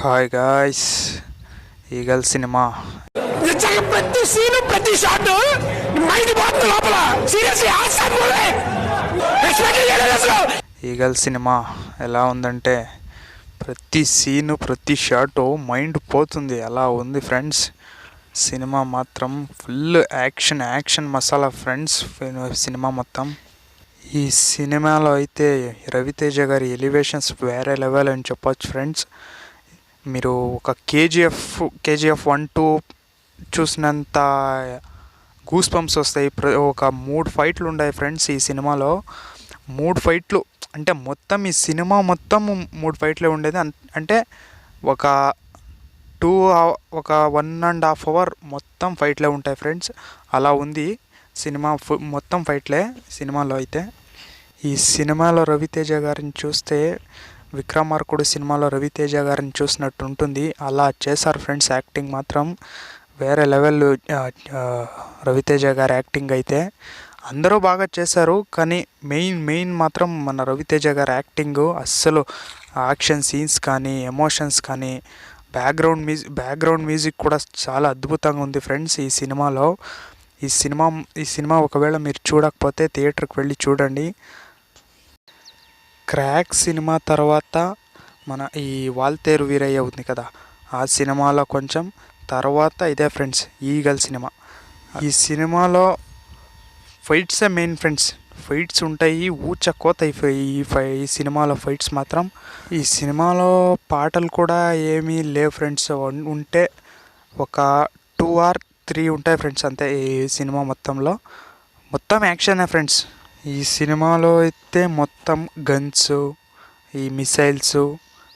Hi guys, eagle cinema ప్రతి scene ప్రతి shot mind పోతుంది లోపల. సీరియస్లీ ఆసమ్ మూవీ ఎక్స్పెక్ట్ చేయలేదు అసలు. ఈగల్ సినిమా ఎలా ఉందంటే ప్రతి సీను ప్రతి షాటు మైండ్ పోతుంది అలా ఉంది ఫ్రెండ్స్. సినిమా మాత్రం full action masala friends. Cinema మొత్తం ఈ సినిమాలో అయితే రవితేజ గారి ఎలివేషన్స్ వేరే లెవెల్ అని చెప్పొచ్చు ఫ్రెండ్స్. మీరు ఒక కేజీఎఫ్ 1-2 చూసినంత గూస్ బంప్స్ వస్తాయి. ఒక 3 ఫైట్లు ఉన్నాయి ఫ్రెండ్స్ ఈ సినిమాలో. 3 ఫైట్లు అంటే మొత్తం ఈ సినిమా మొత్తం 3 ఫైట్లే ఉండేది. అంటే ఒక 1.5 అవర్ మొత్తం ఫైట్లే ఉంటాయి ఫ్రెండ్స్. అలా ఉంది సినిమా, మొత్తం ఫైట్లే సినిమాలో అయితే. ఈ సినిమాలో రవితేజ గారిని చూస్తే విక్రమార్కుడు సినిమాలో రవితేజ గారిని చూసినట్టు ఉంటుంది. అలా చేశారు ఫ్రెండ్స్. యాక్టింగ్ మాత్రం వేరే లెవెల్. రవితేజ గారి యాక్టింగ్ అయితే అందరూ బాగా చేశారు, కానీ మెయిన్ మాత్రం మన రవితేజ గారి యాక్టింగ్. అస్సలు యాక్షన్ సీన్స్ కానీ ఎమోషన్స్ కానీ బ్యాక్గ్రౌండ్ మ్యూజిక్ కూడా చాలా అద్భుతంగా ఉంది ఫ్రెండ్స్ ఈ సినిమాలో. ఈ సినిమా ఒకవేళ మీరు చూడకపోతే థియేటర్కి వెళ్ళి చూడండి. క్రాక్ సినిమా తర్వాత మన ఈ వాల్తేరు వీరయ్య ఉంది కదా, ఆ సినిమాలో కొంచెం తర్వాత ఇదే ఫ్రెండ్స్ ఈగల్ సినిమా. ఈ సినిమాలో ఫైట్సే మెయిన్ ఫ్రెండ్స్. ఫైట్స్ ఉంటాయి, ఊచకోత ఈ సినిమాలో ఫైట్స్ మాత్రం. ఈ సినిమాలో పాటలు కూడా ఏమీ లేవు ఫ్రెండ్స్. ఉంటే ఒక 2 or 3 ఉంటాయి ఫ్రెండ్స్ అంతే. ఈ సినిమా మొత్తం యాక్షనే ఫ్రెండ్స్. ఈ సినిమాలో అయితే మొత్తం గన్స్, ఈ మిసైల్స్,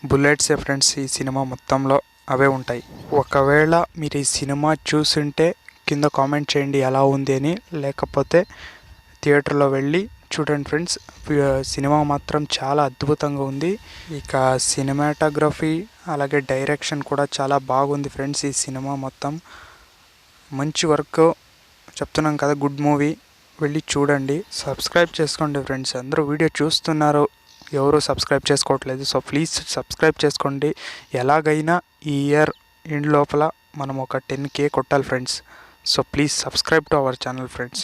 బుల్లెట్సే ఫ్రెండ్స్. ఈ సినిమా మొత్తంలో అవే ఉంటాయి. ఒకవేళ మీరు ఈ సినిమా చూసుంటే కింద కామెంట్ చేయండి ఎలా ఉంది అని, లేకపోతే థియేటర్లో వెళ్ళి చూడండి ఫ్రెండ్స్. సినిమా మాత్రం చాలా అద్భుతంగా ఉంది. ఇక సినిమాటోగ్రఫీ అలాగే డైరెక్షన్ కూడా చాలా బాగుంది ఫ్రెండ్స్. ఈ సినిమా మొత్తం మంచి వర్క్. చెప్తున్నాం కదా, గుడ్ మూవీ. వెళ్ళి చూడండి. సబ్స్క్రైబ్ చేసుకోండి ఫ్రెండ్స్. అందరూ వీడియో చూస్తున్నారు, ఎవరు సబ్స్క్రైబ్ చేసుకోవట్లేదు. సో ప్లీజ్ సబ్స్క్రైబ్ చేసుకోండి. ఎలాగైనా ఈ ఇయర్ ఎండ్ లోపల మనం ఒక 10K కొట్టాలి friends. So please subscribe to our channel friends.